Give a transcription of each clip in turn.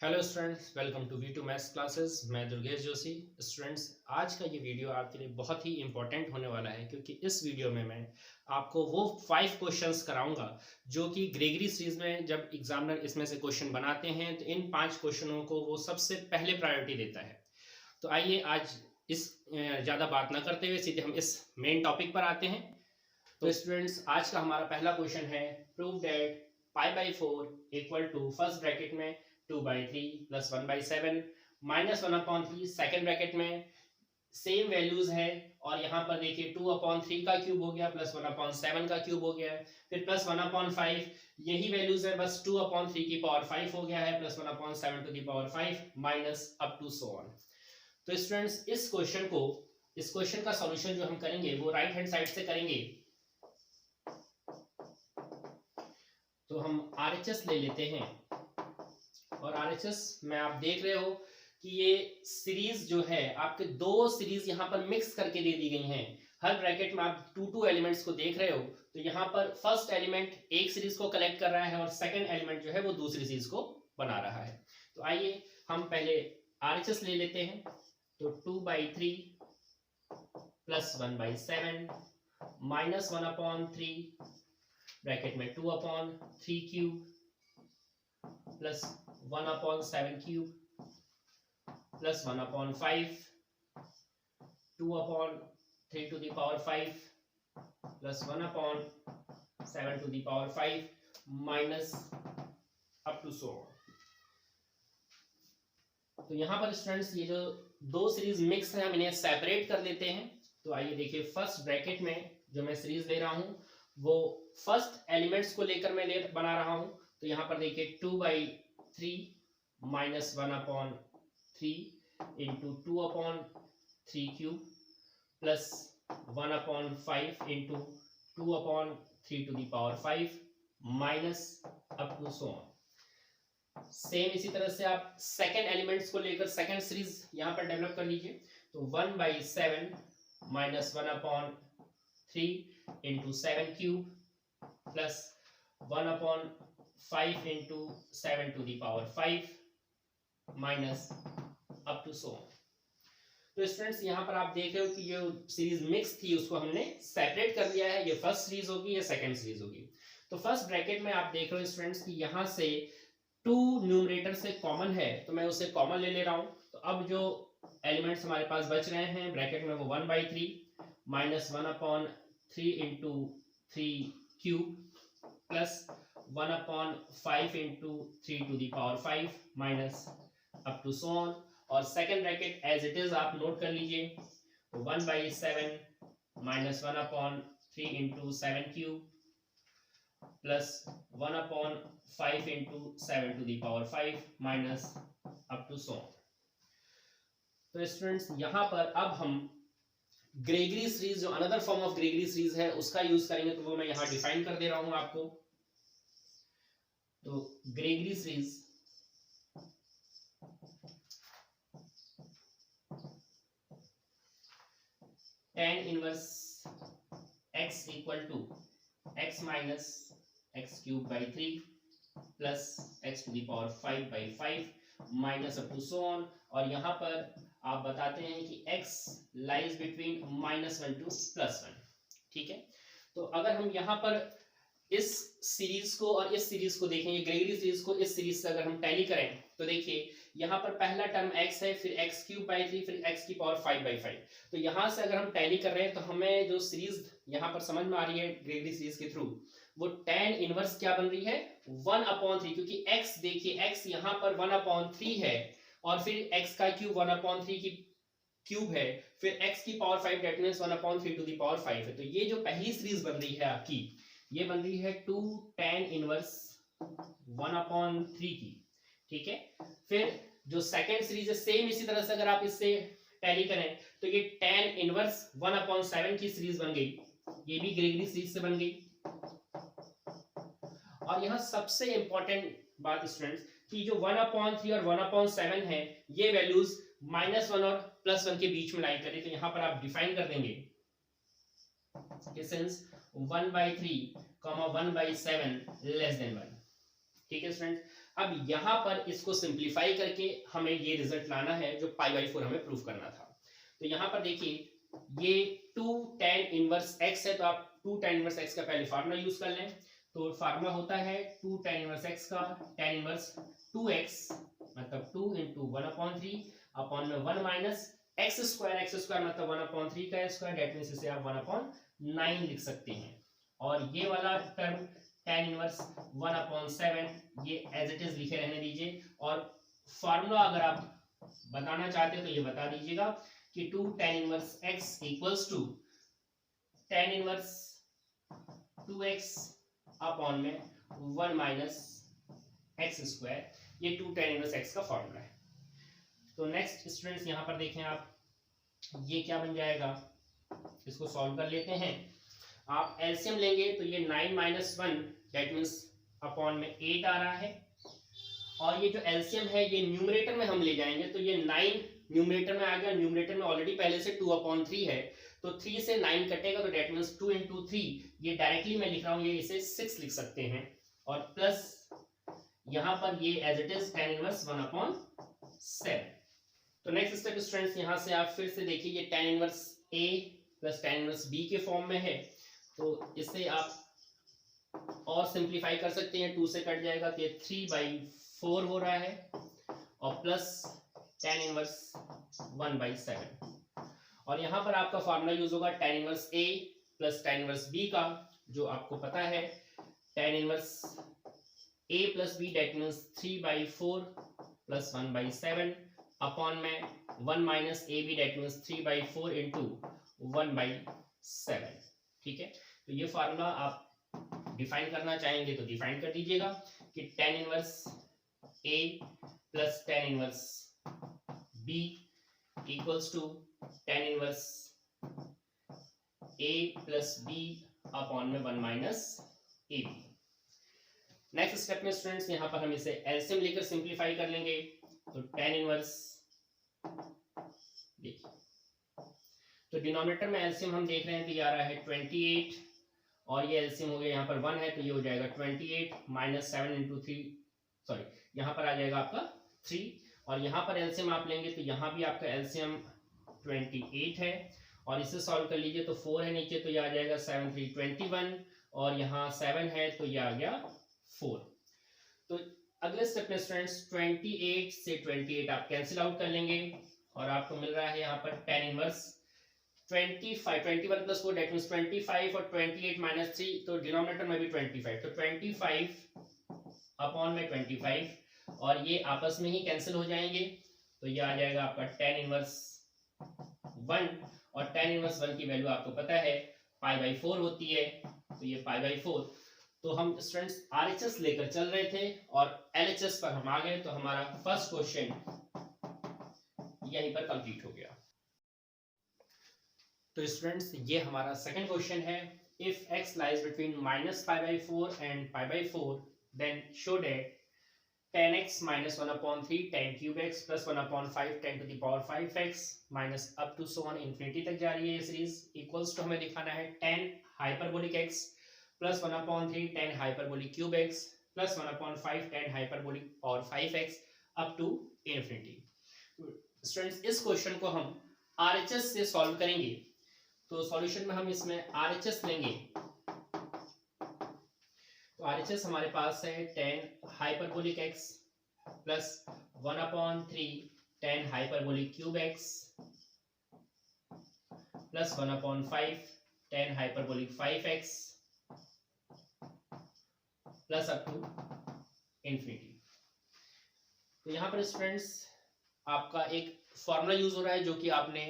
Hello students, welcome to V2 maths classes. मैं Durgesh Joshi. Students, आज का ये वीडियो आपके लिए बहुत ही इंपॉर्टेंट होने वाला है क्योंकि इस वीडियो में मैं आपको वो 5 क्वेश्चंस कराऊंगा जो कि ग्रेगरी सीरीज में जब एग्जामिनर इसमें से क्वेश्चन बनाते हैं तो इन 5 क्वेश्चनों को वो सबसे पहले प्रायोरिटी देता है। तो आइए आज इस ज़्यादा बात ना करते हुए सीधे हम इस मेन टॉपिक पर आते हैं। तो स्टूडेंट्स, आज का हमारा पहला क्वेश्चन है prove that π/4 equal to first bracket में 2/3 प्लस 1/7 माइनस 1/3 सेकेंड ब्रैकेट में सेम वैल्यूज है और यहाँ पर देखिए 2/3 का क्यूब हो गया प्लस 1/7 का क्यूब हो गया, फिर प्लस 1/5 यही वैल्यूज है, बस 2/3 की पावर 5 हो गया है plus 1/7 to the power 5 minus up to so on. तो स्टूडेंट्स, इस क्वेश्चन का सॉल्यूशन जो हम करेंगे वो राइट हैंड साइड से करेंगे। तो हम RHS ले लेते हैं और RHS में आप देख रहे हो कि ये सीरीज जो है आपके दो सीरीज यहाँ पर मिक्स करके दे दी गई हैं। हर ब्रैकेट में आप टू एलिमेंट्स को देख रहे हो, तो यहाँ पर फर्स्ट एलिमेंट एक सीरीज को कलेक्ट कर रहा है और सेकंड एलिमेंट जो है वो दूसरी सीरीज को बना रहा है। तो आइए हम पहले RHS ले लेते हैं। तो 2/3 प्लस 1/7 माइनस 1/3 ब्रैकेट में 2/3 cube plus 1/7 cube plus 1/5 2/3 to the power 5 plus 1/7 to the power 5 minus up to so on. तो यहां पर स्टूडेंट्स ये जो दो सीरीज मिक्स है हम इन्हें सेपरेट कर लेते हैं। तो आइए देखिए, फर्स्ट ब्रैकेट में जो मैं सीरीज ले रहा हूं वो फर्स्ट एलिमेंट्स को लेकर मैं बना रहा हूं। तो यहां पर देखिए 2/3 minus 1/3 into 2/3 cube plus 1/5 into 2/3 to the power 5 minus up to so on. Same इसी तरह से आप सेकेंड एलिमेंट्स को लेकर सेकेंड सीरीज यहां पर डेवलप कर लीजिए। तो 1/7 minus 1/3 into 7 cube plus 1/5 into 7 to the power 5 minus up to so on. तो स्टूडेंट्स, यहां पर आप देख रहे हो कि जो सीरीज मिक्स थी उसको हमने सेपरेट कर लिया है। ये फर्स्ट सीरीज होगी, ये सेकंड सीरीज होगी। तो फर्स्ट ब्रैकेट में आप देख रहे हो स्टूडेंट्स कि यहां से 2 न्यूमरेटर से कॉमन है, तो मैं उसे कॉमन ले ले रहा हूं। तो अब जो एलिमेंट्स हमारे पास बच रहे हैं ब्रैकेट में वो 1/3 minus 1/3 into 3 cube plus 1/5 into 3 to the power 5 minus up to so on. और second bracket as it is आप नोट कर लीजिए। तो 1/7 minus 1/3 into 7 cube plus 1/5 into 7 to the power 5 minus up to so on. तो students, यहां पर अब हम ग्रेगरी सीरीज, जो another form of Gregory series है, उसका यूज करेंगे। तो वो मैं यहां डिफाइन कर दे रहा हूं आपको। तो Gregory series tan inverse x equal to x minus x cube by 3 plus x to the power 5/5 minus up to so on. और यहां पर आप बताते हैं कि x लाइज बिटवीन -1 टू +1। ठीक है, तो अगर हम यहां पर इस सीरीज को और इस सीरीज को देखेंगे, ग्रेगरी सीरीज को इस सीरीज से अगर हम टैली करें तो देखिए यहां पर पहला टर्म x है, फिर x³/3, फिर x की पावर 5/5। तो यहां से अगर हम टैली कर रहे हैं तो हमें जो सीरीज यहां पर समझ में आ रही है ग्रेगरी सीरीज के थ्रू, वो tan इनवर्स क्या बन रही है 1/3, क्योंकि x देखिए x यहां पर 1/3 है और फिर x का क्यूब 1/3 की क्यूब है, फिर x की power 5 that means 1/3 to the power 5 है। तो ये जो पहली सीरीज बन रही है आपकी, ये बन रही है 2 tan इनवर्स 1/3 की। ठीक है, फिर जो सेकंड सीरीज है सेम इसी तरह से अगर आप इससे टैली करें तो ये tan इनवर्स 1/7 की सीरीज बन गई, ये भी ग्रेगरी सीरीज से बन गई। और यहां सबसे इंपॉर्टेंट बात स्टूडेंट्स कि जो 1/3 और 1/7 है, ये वैल्यूज -1 और +1 के बीच में लाई करें। तो यहां पर आप डिफाइन कर देंगे कि सिंस 1/3 1/7 < 1। ठीक है स्टूडेंट, अब यहाँ पर इसको सिंप्लीफाई करके हमें ये रिजल्ट लाना है जो π/4 हमें प्रूव करना था। तो यहाँ पर देखिए ये 2 tan इनवर्स x है, तो आप 2 tan इनवर्स x का पहले फार्मूला यूज कर लें। तो फार्मूला होता है 2 tan इनवर्स x का tan इनवर्स 2x मतलब 2 इंटू 1/3 अपॉन में 1 माइनस x स्क्वायर मतलब 1/3 का स्क्वायर, डेट मीन्स इसे आप 1/9 लिख सकते हैं। और ये वाला टर्म tan इनवर्स 1/7 ये एज इट इज लिखे रहने दीजिए। और फार्मूला अगर आप बताना चाहते हो तो ये बता दीजिएगा कि 2 tan inverse x equals to tan inverse 2x upon में 1 माइनस x स्क्वायर, ये 2 tan इनवर्स x का फॉर्मूला है। तो नेक्स्ट स्टूडेंट्स यहाँ पर देखें आप, ये क्या बन जाएगा, इसको सॉल्व कर लेते हैं। आप एलसीएम लेंगे तो ये 9 माइनस 1 दैट मीन्स अपॉन में 8 आ रहा है। और ये जो एलसीएम है ये न्यूमरेटर में हम ले जाएंगे तो ये 9 न्यूमरेटर में आ गया, न्यूमरेटर में ऑलरेडी पहले से 2/3 है, तो 3 से 9 कटेगा तो दैट मीन्स 2 इंटू 3, ये डायरेक्टली मैं लिख रहा हूँ, ये इसे 6 लिख सकते हैं। और प्लस यहाँ पर ये as it is tan inverse 1/7। तो नेक्स्ट स्टेप स्टूडेंट्स यहाँ से आप फिर से देखिए ये tan inverse a plus tan inverse b के फॉर्म में है, तो इसे आप और सिंप्लीफाई कर सकते हैं, 2 से कट जाएगा तो ये 3/4 हो रहा है और प्लस tan इनवर्स 1/7। और यहाँ पर आपका फार्मूला यूज होगा tan inverse a plus tan inverse b का, जो आपको पता है tan inverse a plus b that means 3/4 plus 1/7 upon में 1 minus A B that means 3/4 into 1/7। ठीक है, तो ये फार्मूला आप डिफाइन करना चाहेंगे तो डिफाइन कर दीजिएगा कि tan inverse a plus tan inverse b equals to tan inverse a plus b upon में 1 minus A B. Next step में स्टूडेंट्स यहाँ पर हम इसे एलसीएम लेकर सिंप्लीफाई कर लेंगे। तो tan इनवर्स, देखिए तो डिनोमिनेटर में एलसीएम हम देख रहे हैं तो ये आ रहा है 28 और ये एलसीएम हो गया यहाँ पर 1 है तो ये हो जाएगा 28 माइनस 7 इंटू 3, सॉरी यहाँ पर आ जाएगा आपका 3। और यहाँ पर एलसीएम आप लेंगे तो यहाँ भी आपका एलसीएम 28 है और इसे सॉल्व कर लीजिए तो 4 है नीचे तो ये आ जाएगा 7 3 21 और यहाँ 7 है तो ये आ गया 4। तो अगले स्टेप में स्टूडेंट्स 28 से 28 आप कैंसिल आउट कर लेंगे और आपको मिल रहा है यहाँ पर tan inverse 21 plus 4 that means 25 और 28 माइनस 3, तो डिनोमिनेटर में भी 25, तो 25 अपॉन में 25 और ये आपस में ही कैंसिल हो जाएंगे तो ये आ जाएगा आपका tan इनवर्स 1 और tan इनवर्स 1 की वैल्यू आपको पता है π/4 होती है, तो ये π/4। तो हम स्टूडेंट्स आरएचएस लेकर चल रहे थे और एलएचएस पर हम आ गए, तो हमारा फर्स्ट क्वेश्चन यहीं पर कंप्लीट हो गया। तो स्टूडेंट्स ये हमारा सेकंड क्वेश्चन है, if x lies between -π/4 and π/4 then show that tan x minus 1/3 tan cube x plus 1/5 tan to the power 5x minus up to so on infinity तक जा रही है ये सीरीज, इक्वल्स टू हमें दिखाना है tan hyperbolic x plus 1/3 tan hyperbolic cube x plus 1/5 tan hyperbolic power 5x up to infinity। Students इस question को हम आरएचएस से सॉल्व करेंगे, तो सॉल्यूशन में हम इसमें आरएचएस लेंगे। तो आरएचएस हमारे पास है tan hyperbolic x plus 1/3 tan hyperbolic cube x plus 1/5 tan hyperbolic 5x plus up to infinity. तो यहाँ पर स्टूडेंट्स आपका एक फॉर्मूला यूज हो रहा है जो कि आपने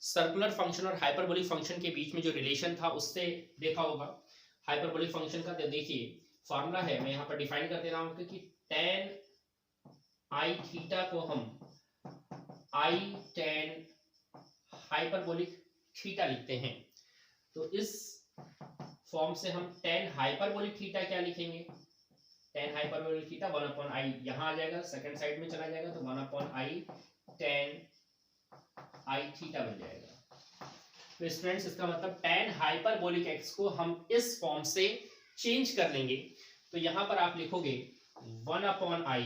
सर्कुलर फंक्शन और हाइपरबोलिक फंक्शन के बीच में जो रिलेशन था उससे देखा होगा। हाइपरबोलिक फंक्शन का देखिए फॉर्मूला है, मैं यहाँ पर डिफाइन कर दे रहा हूँ कि tan आई थीटा को हम आई tan हाइपरबोलिक थीटा लिखते हैं। तो इस फॉर्म से हम tan हाइपरबोलिक थीटा क्या लिखेंगे, tan हाइपरबोलिक थीटा 1/i यहाँ आ जाएगा, सेकंड साइड में चला जाएगा तो 1/i tan आई थीटा बन जाएगा। तो स्टूडेंट्स इसका मतलब tan हाइपरबोलिक x को हम इस फॉर्म से चेंज कर लेंगे। तो यहाँ पर आप लिखोगे 1/i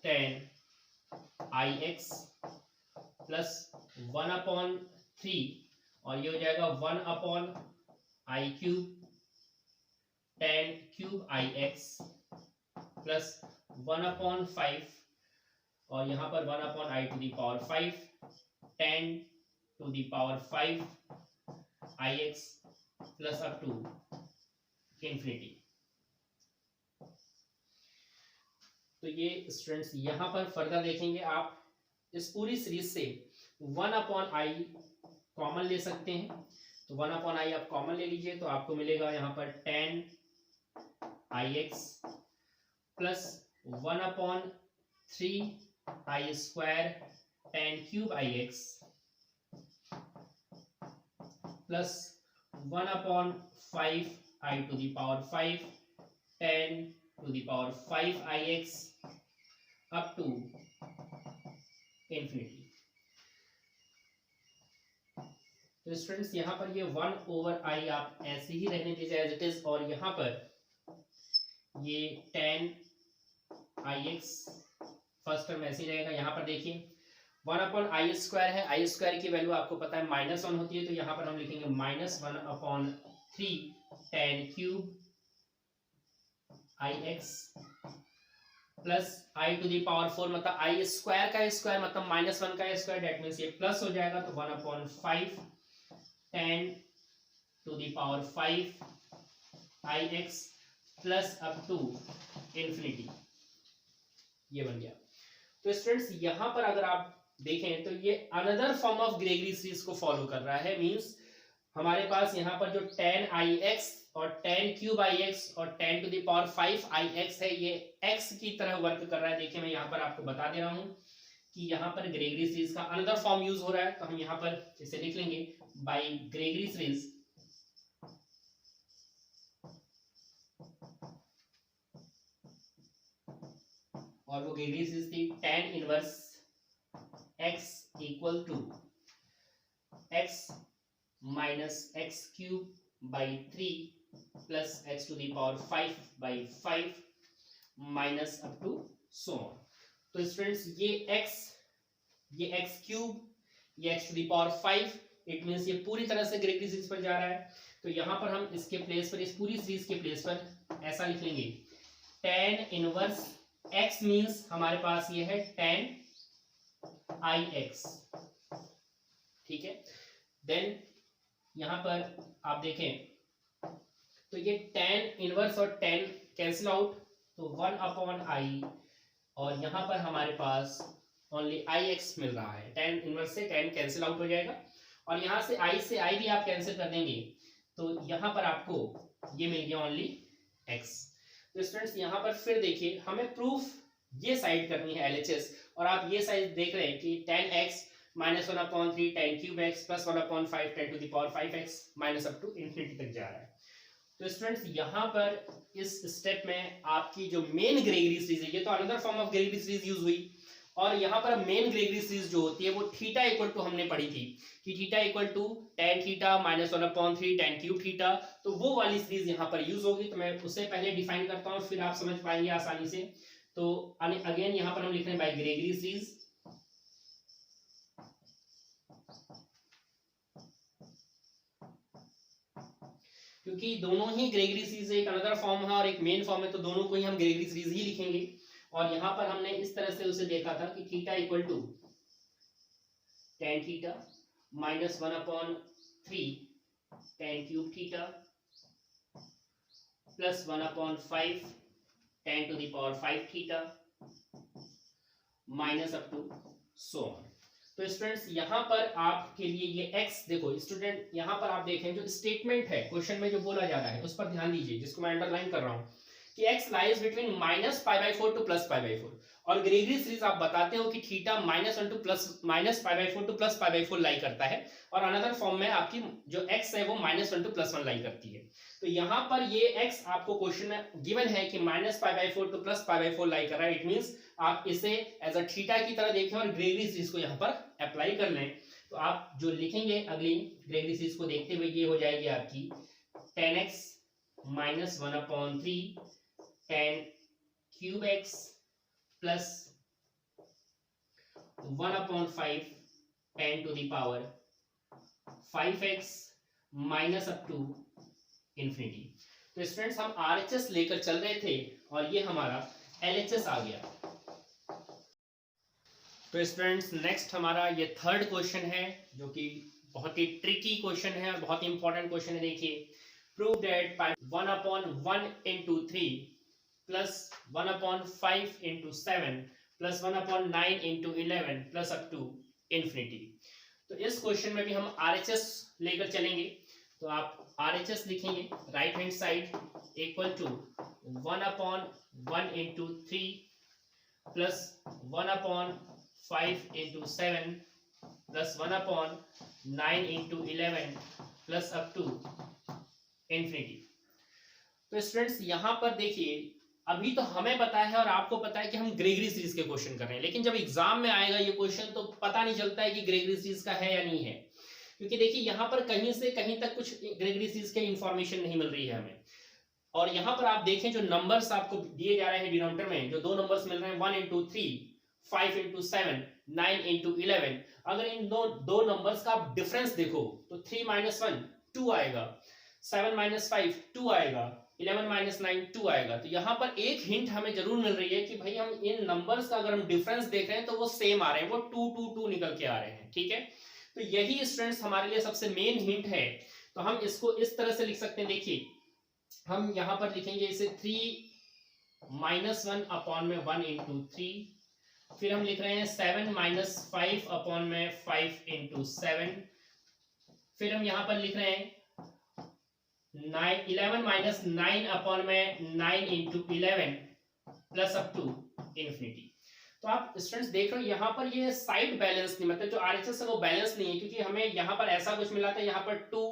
tan ix प्लस 1/3 और ये हो जाएगा 1/i cube tan cube ix plus 1/5 और यहाँ पर 1/i to the power 5 tan to the power 5 ix plus up to infinity. तो ये स्टूडेंट्स यहाँ पर फर्दर देखेंगे, आप इस पूरी सीरीज से 1/i कॉमन ले सकते हैं। तो 1/i आप कॉमन ले लीजिए तो आपको मिलेगा यहाँ पर tan ix plus 1/3 i square tan cube ix plus 1/5 i to the power 5 tan to the power 5 ix up to infinity. तो स्टूडेंट्स यहाँ पर ये 1/i आप ऐसे ही रहने दीजिए एज इट इज, और यहाँ पर ये tan ix फर्स्ट टर्म ऐसे ही रहेगा। यहाँ पर देखिए 1/i स्क्वायर है, i स्क्वायर की वैल्यू आपको पता है -1 होती है, तो यहाँ पर हम लिखेंगे -1/3 tan cube ix plus i to the power 4 मतलब i स्क्वायर का स्क्वायर मतलब -1 का स्क्वायर, डेट मीन्स ये प्लस हो जाएगा तो 1/5 tan to the power 5 ix plus up to infinity, ये बन गया। तो स्टूडेंट्स यहाँ पर अगर आप देखें तो ये another form of Gregory series को फॉलो कर रहा है। मींस हमारे पास यहाँ पर जो tan ix और tan क्यूब ix और tan to the power 5 ix है, ये x की तरह वर्क कर रहा है। देखिए मैं यहाँ पर आपको बता दे रहा हूँ कि यहाँ पर ग्रेगरी सीरीज का अनदर फॉर्म यूज हो रहा है, तो हम यहाँ पर इसे लिख लेंगे बाय ग्रेगरी सीरीज और वो ग्रेगरी सीरीज थी tan inverse x equal to x minus x cube by 3 plus x to the power 5 by 5 minus up to so on. तो स्टूडेंट्स ये x क्यूब, ये x to the power 5, it means ये पूरी तरह से Gregory series पर जा रहा है। तो यहाँ पर हम इसके प्लेस पर, इस पूरी सीरीज के प्लेस पर ऐसा लिख लेंगे tan इनवर्स x मींस हमारे पास ये है tan ix, ठीक है। देन यहां पर आप देखें तो ये tan इनवर्स और tan कैंसिल आउट, तो 1/i और यहां पर हमारे पास ओनली ix मिल रहा है। tan इनवर्स से tan कैंसिल आउट हो जाएगा और यहां से i भी आप कैंसिल कर देंगे तो यहां पर आपको ये मिल गया ओनली x। तो स्टूडेंट्स यहां पर फिर देखिए हमें प्रूफ ये साइड करनी है LHS, और आप ये साइड देख रहे हैं कि tan x -1/3 tan cube x plus 1/5 tan to the power 5x minus up to infinity तक जा रहा है। तो स्टूडेंट्स यहाँ पर इस स्टेप में आपकी जो मेन ग्रेगरी सीरीज है, ये तो another form of Gregory series use हुई, और यहाँ पर मेन ग्रेगरी सीरीज जो होती है वो थीटा इक्वल टू हमने पढ़ी थी कि theta equal to tan theta -1/3 tan cube theta, तो वो वाली सीरीज यहाँ पर यूज होगी। तो मैं उससे पहले डिफाइन करता हूँ फिर आप समझ पाएंगे आसानी से। तो अगेन यहाँ पर हम लिख रहे हैं बाय ग्रेगरी सीरीज, क्योंकि दोनों ही ग्रेगरी सीरीज एक अनदर फॉर्म है और एक मेन फॉर्म है, तो दोनों को ही हम ग्रेगरी सीरीज ही लिखेंगे। और यहां पर हमने इस तरह से उसे देखा था कि theta equal to tan theta -1/3 tan cube theta plus 1/5 tan to the power 5 theta minus up to so on. तो स्टूडेंट्स यहाँ पर आपके लिए ये x, देखो स्टूडेंट यहाँ पर आप देखें जो स्टेटमेंट है क्वेश्चन में जो बोला जा रहा है उस पर ध्यान दीजिए, जिसको मैं अंडरलाइन कर रहा हूँ कि x लाइज बिटवीन -π/4 टू +π/4, और ग्रेगरी सीरीज आप बताते हो कि थीटा -1 टू -π/4 टू +π/4 लाई करता है, और अनदर फॉर्म में आपकी जो x है वो -1 टू +1 लाई करती है। तो यहाँ पर ये x आपको क्वेश्चन में गिवन है कि -π/4 टू +π/4 लाई कर रहा है, इट मींस आप इसे एज अ थीटा की तरह देखें और ग्रेगरी सीरीज को यहाँ पर अप्लाई कर लें। तो आप जो लिखेंगे अगली ग्रेगरी सीरीज को देखते हुए ये हो जाएगी आपकी tan x -1/3 tan cube x plus 1/5 10 to the power 5x minus up to infinity. तो स्टूडेंट्स हम RHS लेकर चल रहे थे और ये हमारा LHS आ गया। तो स्टूडेंट्स नेक्स्ट हमारा ये थर्ड क्वेश्चन है जो कि बहुत ही ट्रिकी क्वेश्चन है और बहुत ही इंपॉर्टेंट क्वेश्चन है। देखिए, prove that 1/1 into 3 plus 1/5 into 7 plus 1/9 into 11 plus up to infinity. तो इस क्वेश्चन में भी हम RHS लेकर चलेंगे। तो आप RHS लिखेंगे right hand side equal to 1/1 into 3 plus 1/5 into 7 plus 1/9 into 11 plus up to infinity. तो स्टूडेंट्स यहां पर देखिए, अभी तो हमें पता है और आपको पता है कि हम ग्रेगरी सीरीज के क्वेश्चन कर रहे हैं, लेकिन जब एग्जाम में आएगा ये क्वेश्चन तो पता नहीं चलता है कि ग्रेगरी सीरीज का है या नहीं है, क्योंकि देखिए यहाँ पर कहीं से कहीं तक कुछ ग्रेगरी सीरीज के इंफॉर्मेशन नहीं मिल रही है हमें। और यहाँ पर आप देखें जो नंबर्स आपको दिए जा रहे हैं डिनोमिनेटर में, जो दो नंबर्स मिल रहे हैं 1 into 3 5 into 7 9 into 11, अगर इन दो नंबर्स का आप डिफरेंस देखो तो 3 - 1 2 आएगा, 7 - 5 2 आएगा, 11 - 9 2 आएगा। तो यहाँ पर एक हिंट हमें जरूर मिल रही है कि भाई हम इन नंबर्स का अगर हम डिफरेंस देख रहे हैं तो वो सेम आ रहे हैं, वो 2 2 2 निकल के आ रहे हैं। ठीक है, तो यही स्टूडेंट्स हमारे लिए सबसे मेन हिंट है। तो हम इसको इस तरह से लिख सकते हैं। देखिए, हम यहाँ पर लिखेंगे इसे 3 - 1/1 into 3, फिर हम लिख रहे हैं 7 - 5/5 into 7, फिर हम यहाँ पर लिख रहे हैं 11 - 9/9 into 11 plus up to infinity. तो आप स्टूडेंट्स देख रहे हो यहाँ पर ये साइड बैलेंस नहीं, मतलब जो RHS है वो बैलेंस नहीं है, क्योंकि हमें यहाँ पर ऐसा कुछ मिला था, यहाँ पर 2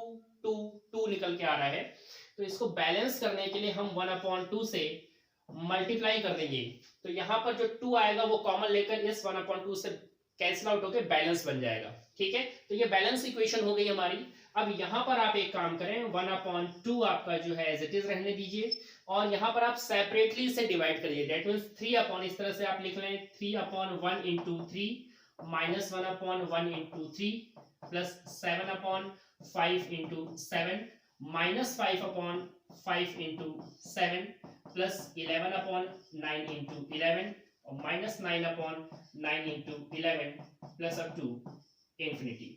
2 2 निकल के आ रहा है। तो इसको बैलेंस करने के लिए हम 1/2 से मल्टीप्लाई कर देंगे। तो यहाँ पर जो 2 आएगा वो कॉमन लेकर इस 1/2 से कैंसिल आउट होकर बैलेंस बन जाएगा। ठीक है, तो ये बैलेंस इक्वेशन हो गई हमारी। अब यहाँ पर आप एक काम करें, 1/2 आपका जो है एज इट इज रहने दीजिए और यहाँ पर आप सेपरेटली से डिवाइड करिए। दैट मींस 3 इस तरह से आप लिख लें 3/1 into 3 minus 1/1 into 3 plus 7/5 into 7 minus 5/5 into 7 plus 11/9 into 11 और minus 9/9 into 11 plus up to infinity.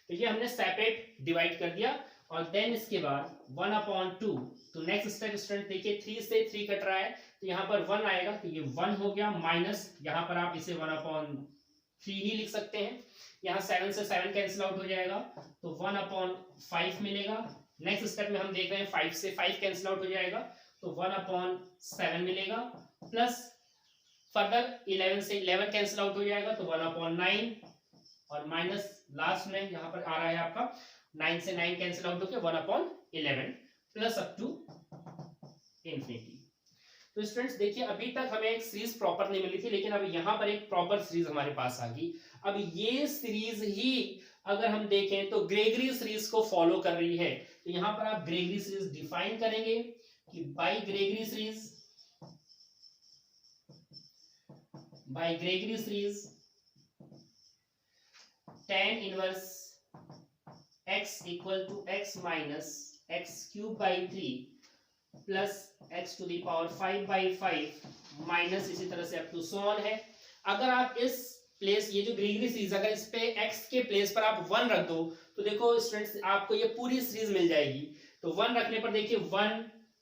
तो ये हमने सेपरेट डिवाइड कर दिया और देन इसके बाद 1/2। तो नेक्स्ट स्टेप स्टूडेंट देखिए, 3 से 3 कट रहा है तो यहाँ पर 1 आएगा, तो ये 1 हो गया, माइनस यहाँ पर आप इसे 1/3 ही लिख सकते हैं। यहाँ 7 से 7 कैंसिल आउट हो जाएगा तो 1/5 मिलेगा। नेक्स्ट स्टेप में हम देख रहे हैं 5 से 5 कैंसिल आउट हो जाएगा तो 1/7 मिलेगा, प्लस फर्दर 11 से 11 कैंसिल आउट हो जाएगा तो 1/9 और माइनस लास्ट में यहाँ पर आ रहा है आपका 9 से 9 कैंसिल आउट होकर 1/11 प्लस अप टू इंफिनिटी। तो स्टूडेंट्स देखिए, अभी तक हमें एक सीरीज प्रॉपर नहीं मिली थी, लेकिन अब यहाँ पर एक प्रॉपर सीरीज हमारे पास आ गई। अब ये सीरीज ही अगर हम देखें तो ग्रेगरी सीरीज को फॉलो कर रही है। तो यहाँ पर आप ग्रेगरी सीरीज डिफाइन करेंगे कि by Gregory series tan inverse x equal to x minus x³ 3 plus x⁵ 5/5 minus इसी तरह से अप टू सो ऑन है। अगर आप इस प्लेस, ये जो ग्रेगरी सीरीज, अगर इस पे x के प्लेस पर आप 1 रख दो तो देखो स्टूडेंट्स आपको ये पूरी सीरीज मिल जाएगी। तो 1 रखने पर देखिए 1,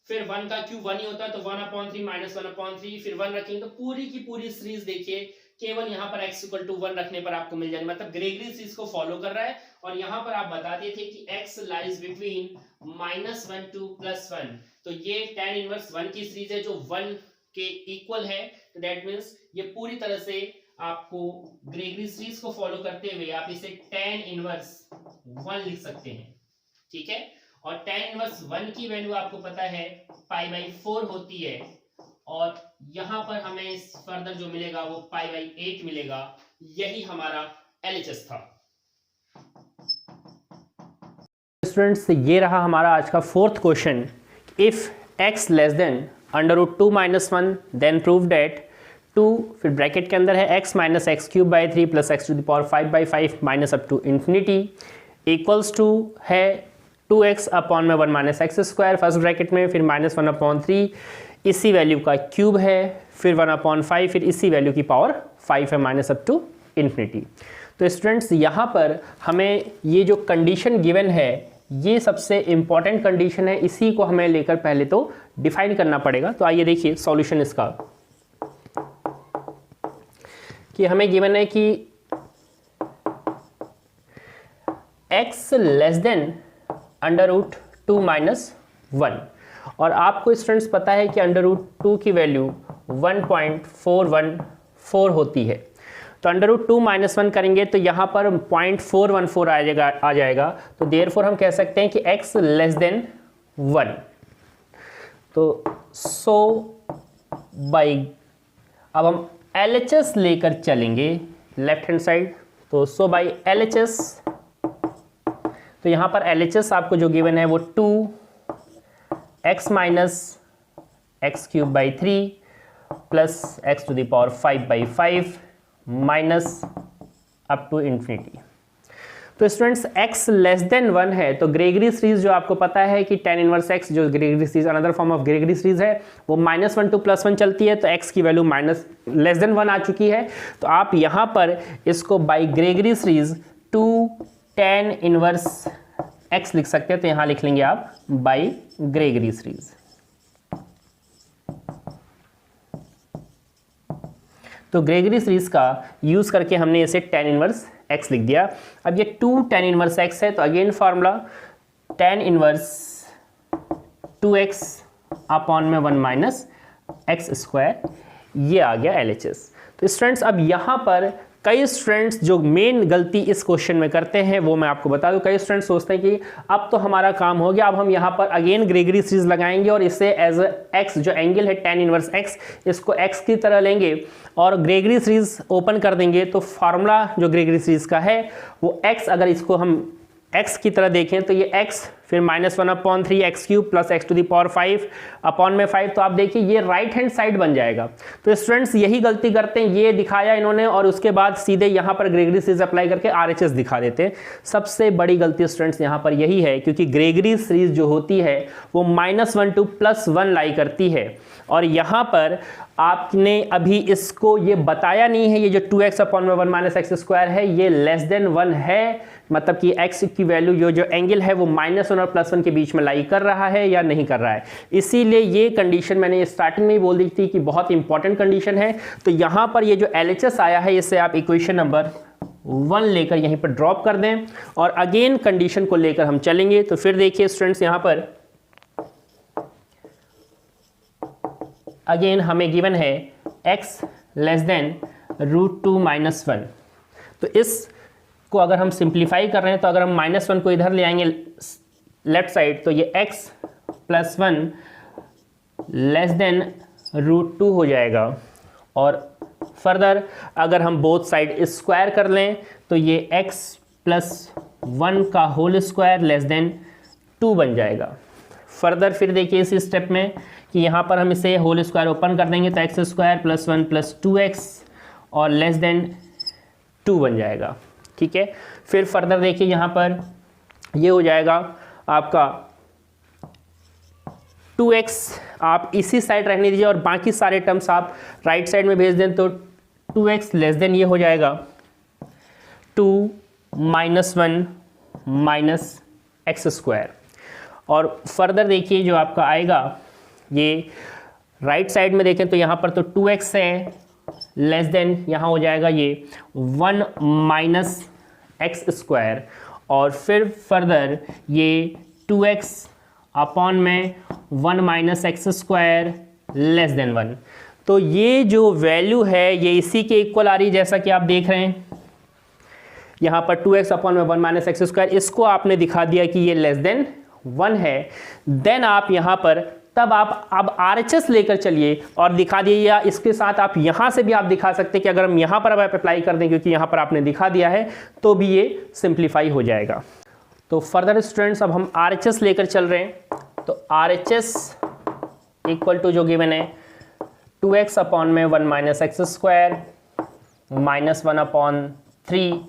फिर 1 का क्यूब 1 ही होता है तो 1/3 माइनस 1/3, फिर 1 रखेंगे तो पूरी की पूरी सीरीज देखिए केवल यहाँ पर x = 1 रखने पर आपको मिल जाएगी। मतलब ग्रेगरी सीरीज को फॉलो कर रहा है। और यहाँ पर आप बताते थे कि x लाइज बिटवीन -1 to +1, तो ये tan इनवर्स 1 की सीरीज है जो 1 के इक्वल है। तो दैट मींस ये पूरी तरह से आपको ग्रेगरी सीरीज को फॉलो करते हुए आप इसे tan इनवर्स 1 लिख सकते हैं। ठीक है, और tan इनवर्स 1 की वैल्यू आपको पता है π/4 होती है और यहां पर हमें फर्दर जो मिलेगा वो π/8 मिलेगा। यही हमारा LHS था। स्टूडेंट्स, ये रहा हमारा आज का 4th question. If x <= √2 - 1, then prove that 2 फिर ब्रैकेट के अंदर है x minus x cube by 3 plus x to the power 5/5 minus up to infinity equals to है 2x अपॉन में 1 minus x square first bracket में, फिर -1/3 इसी value का क्यूब है, फिर 1/5 फिर इसी वैल्यू की पावर 5 है माइनस अप टू इन्फिनिटी। तो स्टूडेंट्स यहाँ पर हमें ये जो कंडीशन गिवन है ये सबसे इम्पॉर्टेंट कंडीशन है, इसी को हमें लेकर पहले तो डिफाइन करना पड़ेगा। तो आइए देखिए सॉल्यूशन इसका कि हमें गिवन है कि x लेस देन √2 - 1 और आपको स्टूडेंट्स पता है कि √2 की वैल्यू 1.414 होती है। तो √2 - 1 करेंगे तो यहाँ पर 0.414 आ जाएगा। तो देयरफॉर हम कह सकते हैं कि x लेस देन 1। तो सो बाई अब हम LHS लेकर चलेंगे लेफ्ट हैंड साइड। तो सो बाई LHS, तो यहाँ पर LHS आपको जो गिवन है वो 2x minus x cube by 3 plus x to the power 5/5 minus up to infinity. तो स्टूडेंट्स x लेस देन 1 है तो ग्रेगरी सीरीज जो आपको पता है कि tan इनवर्स x जो Gregory series another form of Gregory series है वो -1 to +1 चलती है। तो x की वैल्यू लेस देन 1 आ चुकी है। तो आप यहाँ पर इसको by Gregory series 2 tan inverse x लिख सकते हैं। तो यहाँ लिख लेंगे आप बाई ग्रेगरी सीरीज। तो ग्रेगरी सीरीज का यूज करके हमने इसे tan इनवर्स x लिख दिया। अब ये 2 tan इनवर्स x है तो again formula tan inverse 2x upon में 1 माइनस एक्स स्क्वायर, ये आ गया LHS। तो स्टूडेंट्स अब यहाँ पर कई स्टूडेंट्स जो मेन गलती इस क्वेश्चन में करते हैं वो मैं आपको बता दूं। कई स्टूडेंट्स सोचते हैं कि अब तो हमारा काम हो गया, अब हम यहाँ पर अगेन ग्रेगरी सीरीज लगाएंगे और इसे एज x जो एंगल है tan इनवर्स x इसको x की तरह लेंगे और ग्रेगरी सीरीज ओपन कर देंगे। तो फार्मूला जो ग्रेगरी सीरीज का है वो x, अगर इसको हम x की तरह देखें तो ये x फिर -1/3 x cube plus x to the power 5 upon में 5। तो आप देखिए ये राइट हैंड साइड बन जाएगा। तो स्टूडेंट्स यही गलती करते हैं, ये दिखाया इन्होंने और उसके बाद सीधे यहाँ पर ग्रेगरी सीरीज अप्लाई करके RHS दिखा देते हैं। सबसे बड़ी गलती स्टूडेंट्स यहाँ पर यही है क्योंकि ग्रेगरी सीरीज जो होती है वो -1 to +1 लाई करती है और यहाँ पर आपने अभी इसको ये बताया नहीं है, ये जो 2x अपॉन में 1 माइनस एक्स स्क्वायर है ये लेस देन 1 है, मतलब कि x की वैल्यू जो एंगल है वो -1 और +1 के बीच में लाई कर रहा है या नहीं कर रहा है। इसीलिए ये कंडीशन मैंने स्टार्टिंग में ही बोल दी थी कि बहुत इंपॉर्टेंट कंडीशन है। तो यहाँ पर ये जो LHS आया है इसे आप इक्वेशन नंबर 1 लेकर यहीं पर ड्रॉप कर दें और अगेन कंडीशन को लेकर हम चलेंगे। तो फिर देखिए स्टूडेंट्स यहाँ पर अगेन हमें गिवन है x लेस देन √2 - 1। तो इस को अगर हम सिंप्लीफाई कर रहे हैं तो अगर हम -1 को इधर ले आएंगे लेफ्ट साइड तो ये x + 1 लेस देन √2 हो जाएगा और फर्दर अगर हम बोथ साइड स्क्वायर कर लें तो ये x + 1 का होल स्क्वायर लेस देन 2 बन जाएगा। फर्दर फिर देखिए इस स्टेप में कि यहाँ पर हम इसे होल स्क्वायर ओपन कर देंगे तो x² + 1 + 2x और लेस देन 2 बन जाएगा। ठीक है, फिर फर्दर देखिए यहाँ पर ये हो जाएगा आपका 2x, आप इसी साइड रहने दीजिए और बाकी सारे टर्म्स आप राइट साइड में भेज दें तो 2x लेस देन ये हो जाएगा 2 - 1 माइनस x²। और फर्दर देखिए जो आपका आएगा ये राइट साइड में देखें तो यहाँ पर तो 2x है लेस देन यहाँ हो जाएगा ये 1 माइनस x² और फिर फर्दर ये 2x अपॉन में 1 माइनस x² लेस देन 1। तो ये जो वैल्यू है ये इसी के इक्वल आ रही है जैसा कि आप देख रहे हैं यहाँ पर 2x अपॉन में 1 माइनस x², इसको आपने दिखा दिया कि ये लेस देन 1 है। देन आप यहाँ पर तब आप अब RHS लेकर चलिए और दिखा दिए, या इसके साथ आप यहाँ से भी आप दिखा सकते हैं कि अगर हम यहाँ पर अब आप अप्लाई कर दें क्योंकि यहाँ पर आपने दिखा दिया है तो भी ये सिंप्लीफाई हो जाएगा। तो फर्दर स्टूडेंट्स अब हम RHS लेकर चल रहे हैं तो RHS इक्वल टू जो गिवन है 2x अपॉन में 1 minus x square minus 1 upon 3,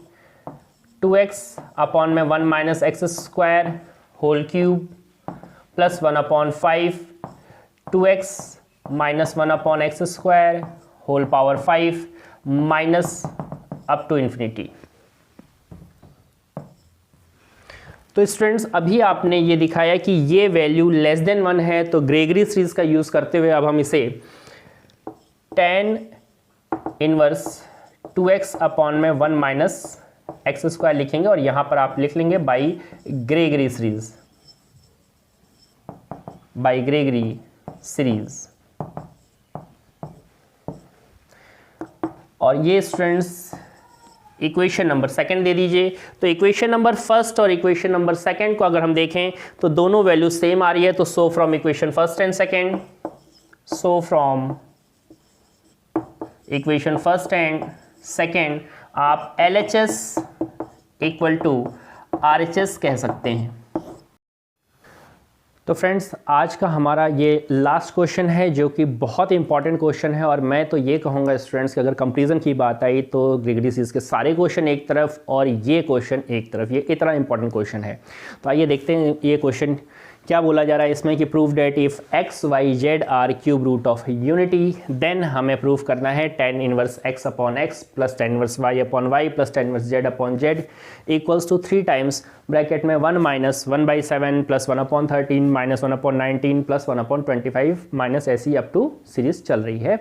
2x upon में 1 minus x square whole cube plus 1 upon 5, 2x minus 1 upon x square whole power 5 minus up to infinity. तो students अभी आपने ये दिखाया कि ये वैल्यू लेस देन 1 है, तो ग्रेगरी सीरीज का यूज़ करते हुए अब हम इसे tan इनवर्स 2x अपॉन में 1 माइनस एक्स स्क्वायर लिखेंगे और यहां पर आप लिख लेंगे by Gregory series, by Gregory series. और ये स्टूडेंट्स इक्वेशन नंबर सेकंड दे दीजिए। तो इक्वेशन नंबर फर्स्ट और इक्वेशन नंबर सेकंड को अगर हम देखें तो दोनों वैल्यू सेम आ रही है, तो so from equation first and second, so from equation first and second आप LHS इक्वल टू RHS कह सकते हैं। तो फ्रेंड्स आज का हमारा ये लास्ट क्वेश्चन है जो कि बहुत इंपॉर्टेंट क्वेश्चन है, और मैं तो ये कहूँगा स्टूडेंट्स कि अगर कंपैरिजन की बात आई तो ग्रेगरी सीरीज के सारे क्वेश्चन एक तरफ और ये क्वेश्चन एक तरफ, ये इतना इंपॉर्टेंट क्वेश्चन है। तो आइए देखते हैं ये क्वेश्चन क्या बोला जा रहा है इसमें कि prove that if x y z are cube root of unity, then हमें प्रूव करना है tan inverse x upon x plus tan inverse y upon y plus tan inverse z upon z equals to 3 times bracket में 1 minus 1/7 plus 1 upon 13 minus 1 upon 19 plus 1 upon 25 minus ऐसी up to series चल रही है।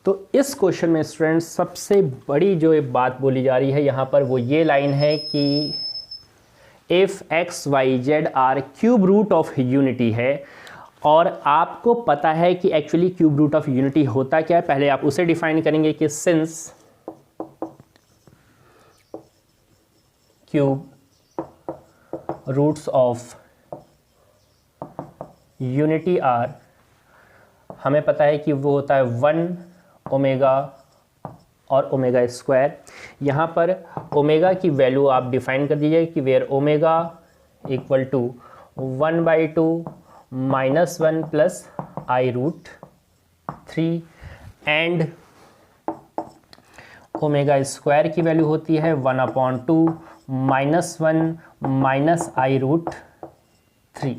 तो इस question में students सबसे बड़ी जो बात बोली जा रही है यहाँ पर वो ये लाइन है कि if x y z are cube root of unity है, और आपको पता है कि actually cube root of unity होता क्या है। पहले आप उसे डिफाइन करेंगे कि since cube roots of unity are, हमें पता है कि वो होता है 1 ओमेगा और ओमेगा स्क्वायर। यहाँ पर ओमेगा की वैल्यू आप डिफाइन कर दीजिए कि where omega equal to 1/2 minus 1 plus i root 3 and omega square की वैल्यू होती है 1/2 माइनस 1 माइनस आई रूट 3।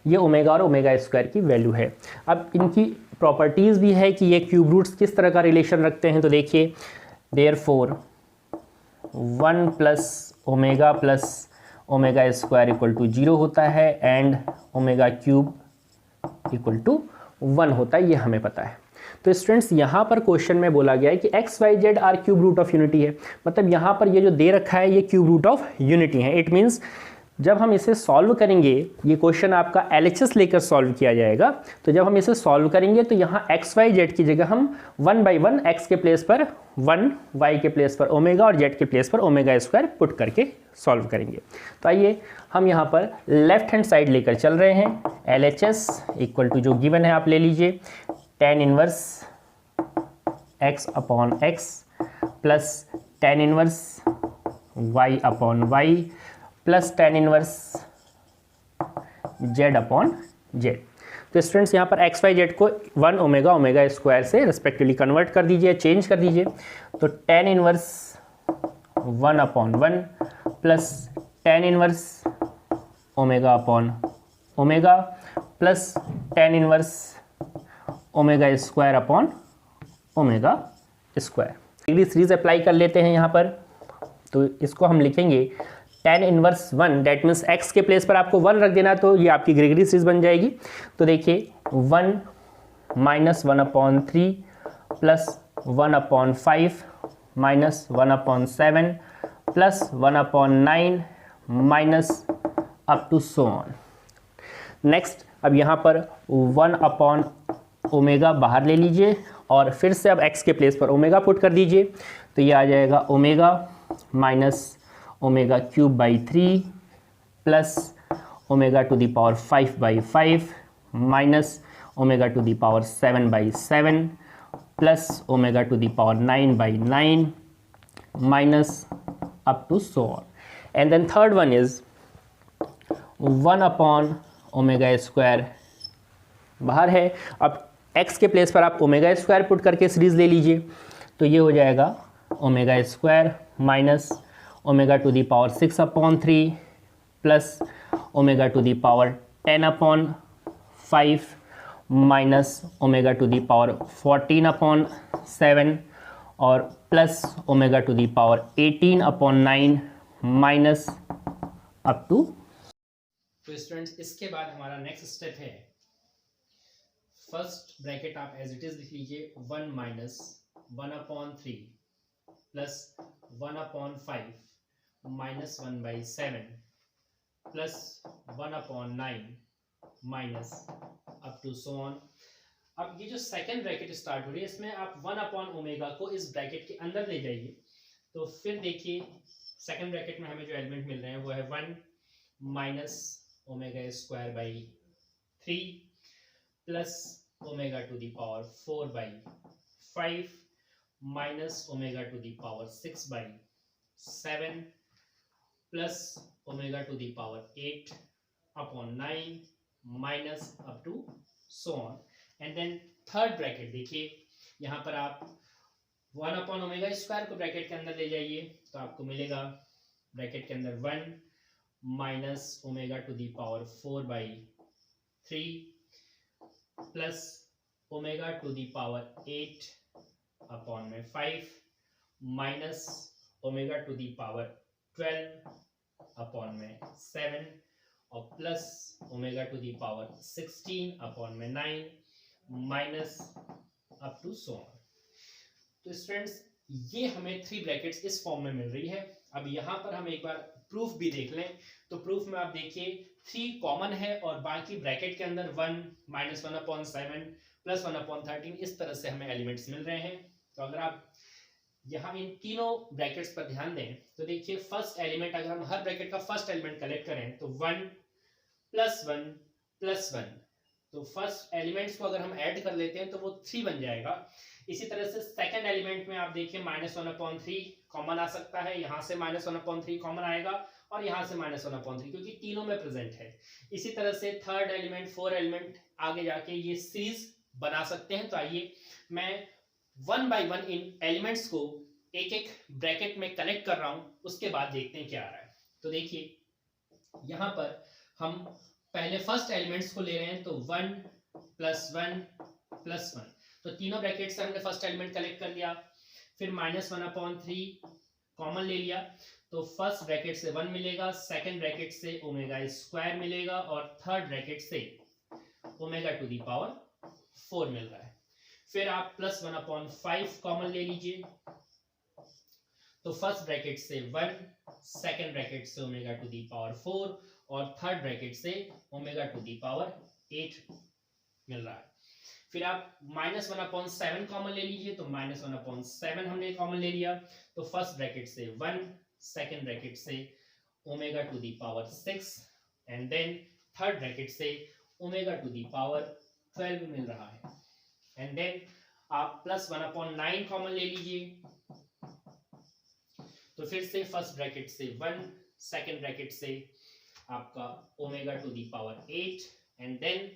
ये ओमेगा और ओमेगा स्क्वायर की वैल्यू है। अब इनकी प्रॉपर्टीज़ भी है कि ये क्यूब रूट्स किस तरह का रिलेशन रखते हैं। तो देखिए therefore 1 plus omega square equal to 0 होता है and omega cube equal to 1 होता है, ये हमें पता है। तो स्टूडेंट्स यहाँ पर क्वेश्चन में बोला गया है कि x y z are cube root of unity है, मतलब यहाँ पर ये जो दे रखा है ये क्यूब रूट ऑफ यूनिटी है। इट मीन्स जब हम इसे सॉल्व करेंगे, ये क्वेश्चन आपका LHS लेकर सॉल्व किया जाएगा, तो जब हम इसे सॉल्व करेंगे तो यहाँ एक्स वाई जेड की जगह हम 1/1 एक्स के प्लेस पर 1, वाई के प्लेस पर ओमेगा और जेड के प्लेस पर ओमेगा स्क्वायर पुट करके सॉल्व करेंगे। तो आइए हम यहाँ पर लेफ्ट हैंड साइड लेकर चल रहे हैं। LHS इक्वल टू जो गिवन है आप ले लीजिए tan inverse x upon x plus tan inverse y upon y plus tan inverse z upon z। तो स्टूडेंट्स यहाँ पर एक्स वाई जेड को 1 ओमेगा ओमेगा स्क्वायर से रिस्पेक्टिवली कन्वर्ट कर दीजिए, चेंज कर दीजिए। तो tan inverse 1/1 plus tan inverse omega upon omega plus tan inverse omega square upon omega square. Degree series apply कर लेते हैं यहाँ पर, तो इसको हम लिखेंगे tan inverse 1, that means x के प्लेस पर आपको 1 रख देना, तो ये आपकी ग्रेगरी सीरीज बन जाएगी। तो देखिए 1 minus 1/3 plus 1/5 minus 1/7 plus 1/9 minus up to so on. Next अब यहाँ पर 1 ओमेगा बाहर ले लीजिए और फिर से अब x के प्लेस पर ओमेगा पुट कर दीजिए, तो ये आ जाएगा omega minus omega cube by 3 plus omega to the power 5/5 minus omega to the power 7/7 plus omega to the power 9/9 minus up to so on. And then third one is 1 omega square बाहर है। अब x के place पर आप omega square put करके series ले लीजिए, तो ये हो जाएगा omega square minus omega to the power 6/3 plus omega to the power 10/5 minus omega to the power 14/7 और plus omega to the power 18/9 minus up to. तो स्टूडेंट्स इसके बाद हमारा नेक्स्ट स्टेप है, फर्स्ट ब्रैकेट आप एज इट इज लिख लीजिए 1 minus 1/3 plus 1/5 minus 1/7 plus 1/9 minus up to so on. अब ये जो सेकंड ब्रैकेट स्टार्ट हो रही है इसमें आप 1/ओमेगा को इस ब्रैकेट के अंदर ले जाइए, तो फिर देखिए सेकंड ब्रैकेट में हमें जो एलिमेंट मिल रहे हैं वो है 1 minus omega square by 3 plus omega to the power 4/5 minus omega to the power 6/7 plus omega to the power 8/9 minus up to so on. And then third bracket देखिए, यहाँ पर आप 1/ओमेगा स्क्वायर को ब्रैकेट के अंदर ले जाइए, तो आपको मिलेगा ब्रैकेट के अंदर 1 minus omega to the power 4/3 plus omega to the power 8/5 minus omega to the power 12/7 और plus omega to the power 16/9 minus up to so on. तो स्टूडेंट्स ये हमें 3 ब्रैकेट्स इस फॉर्म में मिल रही है। अब यहाँ पर हम एक बार प्रूफ भी देख लें, तो प्रूफ में आप देखिए 3 कॉमन है और बाकी ब्रैकेट के अंदर 1 माइनस 1/7 प्लस 1/13 इस तरह से हमें एलिमेंट्स मिल रहे हैं। तो अगर आप यहाँ इन तीनों ब्रैकेट्स पर ध्यान दें तो देखिए फर्स्ट एलिमेंट, अगर हम हर ब्रैकेट का फर्स्ट एलिमेंट कलेक्ट करें तो 1 प्लस 1 प्लस 1, तो फर्स्ट एलिमेंट्स को अगर हम ऐड कर लेते हैं तो वो 3 बन जाएगा। इसी तरह से सेकंड एलिमेंट में आप देखिए -1/3 कॉमन आ सकता है, यहाँ से -1/3 कॉमन आएगा और यहाँ से -1/3 क्योंकि तीनों में प्रेजेंट है। इसी तरह से थर्ड एलिमेंट, फोर्थ एलिमेंट आगे जाके ये सीरीज बना सकते हैं। तो आइए मैं 1 बाय 1 इन एलिमेंट्स को एक एक ब्रैकेट में कलेक्ट कर रहा हूं, उसके बाद देखते हैं क्या आ रहा है। तो देखिए यहां पर हम पहले फर्स्ट एलिमेंट्स को ले रहे हैं, तो 1 प्लस 1 प्लस 1, तो तीनों ब्रैकेट से हमने फर्स्ट एलिमेंट कलेक्ट कर लिया। फिर -1/3 कॉमन ले लिया, तो फर्स्ट ब्रैकेट से 1 मिलेगा, सेकंड ब्रैकेट से ओमेगा स्क्वायर मिलेगा और थर्ड ब्रैकेट से ओमेगा टू दी पावर 4 मिल रहा है। फिर आप +1/5 कॉमन ले लीजिए, तो फर्स्ट ब्रैकेट से 1, सेकंड ब्रैकेट से ओमेगा टू दी पावर 4 और थर्ड ब्रैकेट से ओमेगा टू दी पावर 8 मिल रहा है। फिर आप -1/7 कॉमन ले लीजिए, तो -1/7 हमने कॉमन ले लिया, तो फर्स्ट ब्रैकेट से 1, सेकंड ब्रैकेट से omega to the power 6 and then third bracket से ओमेगा टू दी पावर 12 मिल रहा है। एंड देन आप +1/9 कॉमन ले लीजिए, तो फिर से फर्स्ट ब्रैकेट से 1, सेकंड ब्रैकेट से आपका omega to the power 8 and then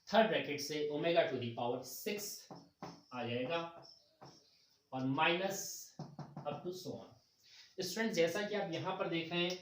third bracket से ओमेगा टू दी पावर 6 आ जाएगा और minus up to so on. Students जैसा कि आप यहां पर देख रहे हैं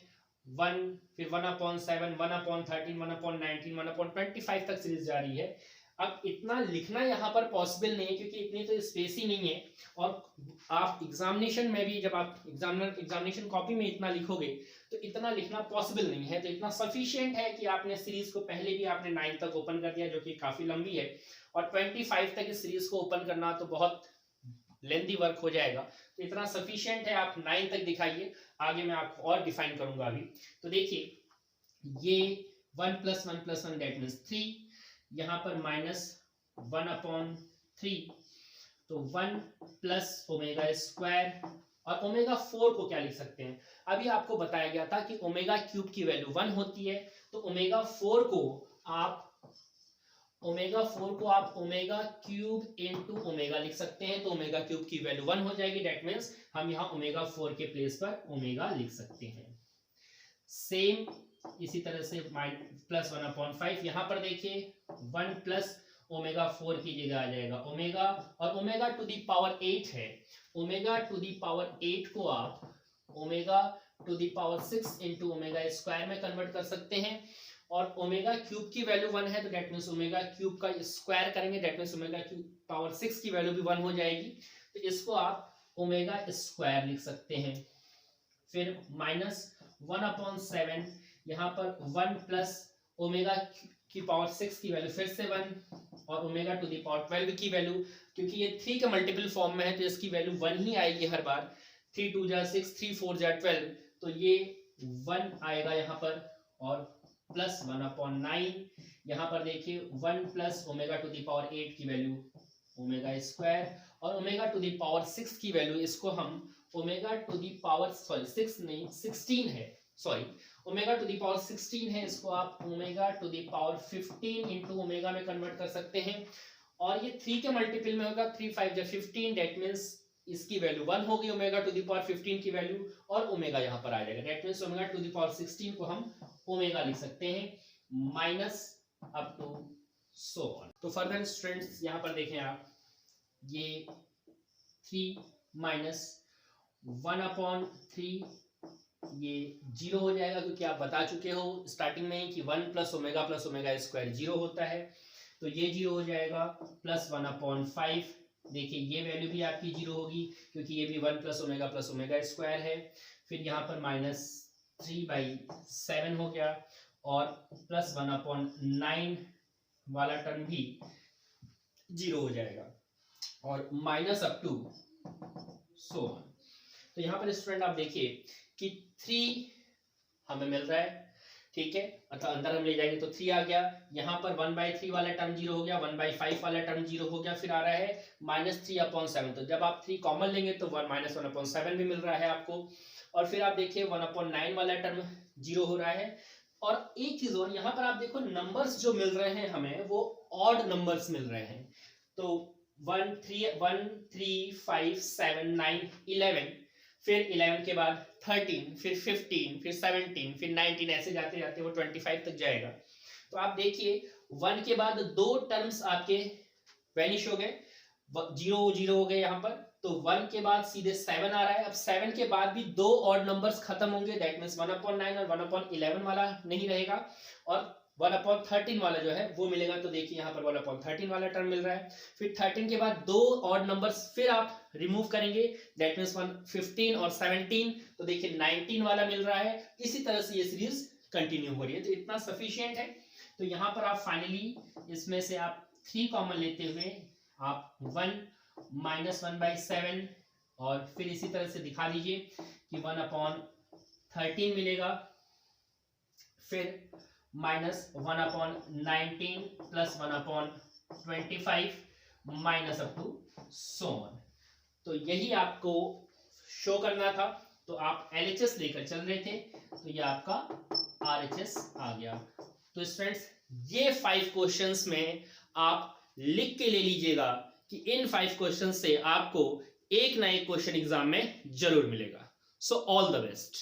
1, फिर 1/7, 1/13, 1/19, 1/25 तक सीरीज जा रही है। अब इतना लिखना यहाँ पर पॉसिबल नहीं है क्योंकि इतनी तो स्पेस ही नहीं है, और आप एग्जामिनेशन में भी जब आप एग्जामिनेशन कॉपी में इतना लिखोगे तो इतना लिखना पॉसिबल नहीं है। तो इतना सफिशिएंट है कि आपने सीरीज को पहले भी आपने 9 तक ओपन कर दिया, जो कि काफी लंबी है, और 25 तक इस सीरीज को ओपन करना तो बहुत लेंथी वर्क हो जाएगा। तो इतना सफिशिएंट है, आप 9 तक दिखाइए, आगे मैं आपको और डिफाइन करूंगा अभी। तो देखिए ये 1 + 1 + 1 दैट मींस 3, यहाँ पर -1/3, तो 1 प्लस ओमेगा स्क्वायर, और ओमेगा 4 को क्या लिख सकते हैं, अभी आपको बताया गया था कि ओमेगा क्यूब की वैल्यू 1 होती है, तो ओमेगा 4 को आप ओमेगा क्यूब इनटू ओमेगा लिख सकते हैं, तो ओमेगा क्यूब की वैल्यू 1 हो जाएगी, दैट मींस हम यहाँ ओमेगा 4 के प्लेस पर ओमेगा लिख सकते हैं। सेम इसी तरह से +1/5, यहाँ पर देखिए 1 प्लस ओमेगा 4 की जगह आ जाएगा ओमेगा, और ओमेगा टू दी पावर 8 है, ओमेगा टू दी पावर 8 को आप omega to the power 6 into omega square में कन्वर्ट कर सकते हैं, और ओमेगा क्यूब की वैल्यू 1 है तो डेट मीन्स ओमेगा क्यूब का स्क्वायर करेंगे, date means omega cube power 6 की वैल्यू भी 1 हो जाएगी, तो इसको आप ओमेगा स्क्वायर लिख सकते हैं। फिर माइनस 1/7, यहाँ पर 1 प्लस ओमेगा की पावर 6 की वैल्यू फिर से 1, और ओमेगा टू दी पावर 12 की वैल्यू, क्योंकि ये 3 के मल्टीपल फॉर्म में है तो इसकी वैल्यू 1 ही आएगी हर बार, 3 2 जा 6, 3 4 जा 12, तो ये 1 आएगा यहाँ पर, और प्लस 1/9, यहाँ पर देखिए 1 plus omega to the power 8 की वैल्यू ओमेगा स्क्वायर, और ओमेगा टू दी पावर 6 की वैल्यू इसको हम ओमेगा टू दी पावर 6 नहीं 16 है, sorry omega to the power 16 है, इसको आप omega to the power 15 into omega में कन्वर्ट कर सकते हैं, और ये 3 के मल्टीपल में होगा, 3 5 जा 15, डेट मीन्स इसकी वैल्यू 1 होगी ओमेगा टू दी पावर 15 की वैल्यू, और ओमेगा यहाँ पर आ जाएगा, that means omega to the power 16 को हम ओमेगा लिख सकते हैं minus up to so on. तो फर्दर स्टूडेंट्स यहाँ पर देखें आप, ये 3 माइनस 1/3 ये 0 हो जाएगा, क्योंकि आप बता चुके हो स्टार्टिंग में ही कि 1 प्लस ओमेगा स्क्वायर 0 होता है, तो ये 0 हो जाएगा, प्लस 1/5, देखिए ये वैल्यू भी आपकी 0 होगी क्योंकि ये भी 1 प्लस ओमेगा स्क्वायर है, फिर यहाँ पर माइनस 3/7 हो गया, और प्लस 1/9 वाला टर्म भी 0 हो जाएगा, और minus up to so on. तो यहाँ पर स्टूडेंट आप देखिए कि 3 हमें मिल रहा है, ठीक है, अर्थात अंदर हम ले जाएंगे तो 3 आ गया, यहाँ पर 1/3 वाला टर्म 0 हो गया, 1/5 वाला टर्म 0 हो गया, फिर आ रहा है -3/7, तो जब आप 3 कॉमन लेंगे तो -1/7 भी मिल रहा है आपको, और फिर आप देखिए 1/9 वाला टर्म 0 हो रहा है, और एक चीज और यहाँ पर आप देखो नंबर्स जो मिल रहे हैं हमें वो ऑड नंबर्स मिल रहे हैं, तो 1 3 5 7 9 11, फिर 11 के बाद 13, फिर 15, फिर 17, फिर 19, ऐसे जाते जाते वो 25 तक जाएगा। तो आप देखिए 1 के बाद 2 टर्म्स आपके वैनिश हो गए, 0 हो गए यहाँ पर, तो 1 के बाद सीधे 7 आ रहा है, अब 7 के बाद भी 2 ऑड नंबर्स खत्म होंगे, दैट मींस 1/9 और 1/11 वाला नहीं रहेगा, और 1/13 वाला जो है वो मिलेगा, तो देखिए यहाँ पर 1/13 वाला टर्म मिल रहा है, फिर 13 के बाद 2 ऑड नंबर्स फिर आप रिमूव करेंगे, दैट मींस 15 और 17, तो देखिए 19 वाला मिल रहा है, इसी तरह से ये सीरीज कंटिन्यू हो रही है, तो इतना सफिशिएंट है। तो यहाँ पर आप फाइनली इसमें से आप 3 कॉमन लेते हुए आप 1 -1/7, और फिर इसी तरह से दिखा लीजिए कि 1/13 मिलेगा, फिर -1/19 plus 1/25 minus up to so on. तो यही आपको शो करना था, तो आप LHS लेकर चल रहे थे, तो ये आपका RHS आ गया। तो स्टूडेंट्स ये 5 क्वेश्चंस में आप लिख के ले लीजिएगा कि इन 5 क्वेश्चन से आपको एक ना एक क्वेश्चन एग्जाम में जरूर मिलेगा। So all the best.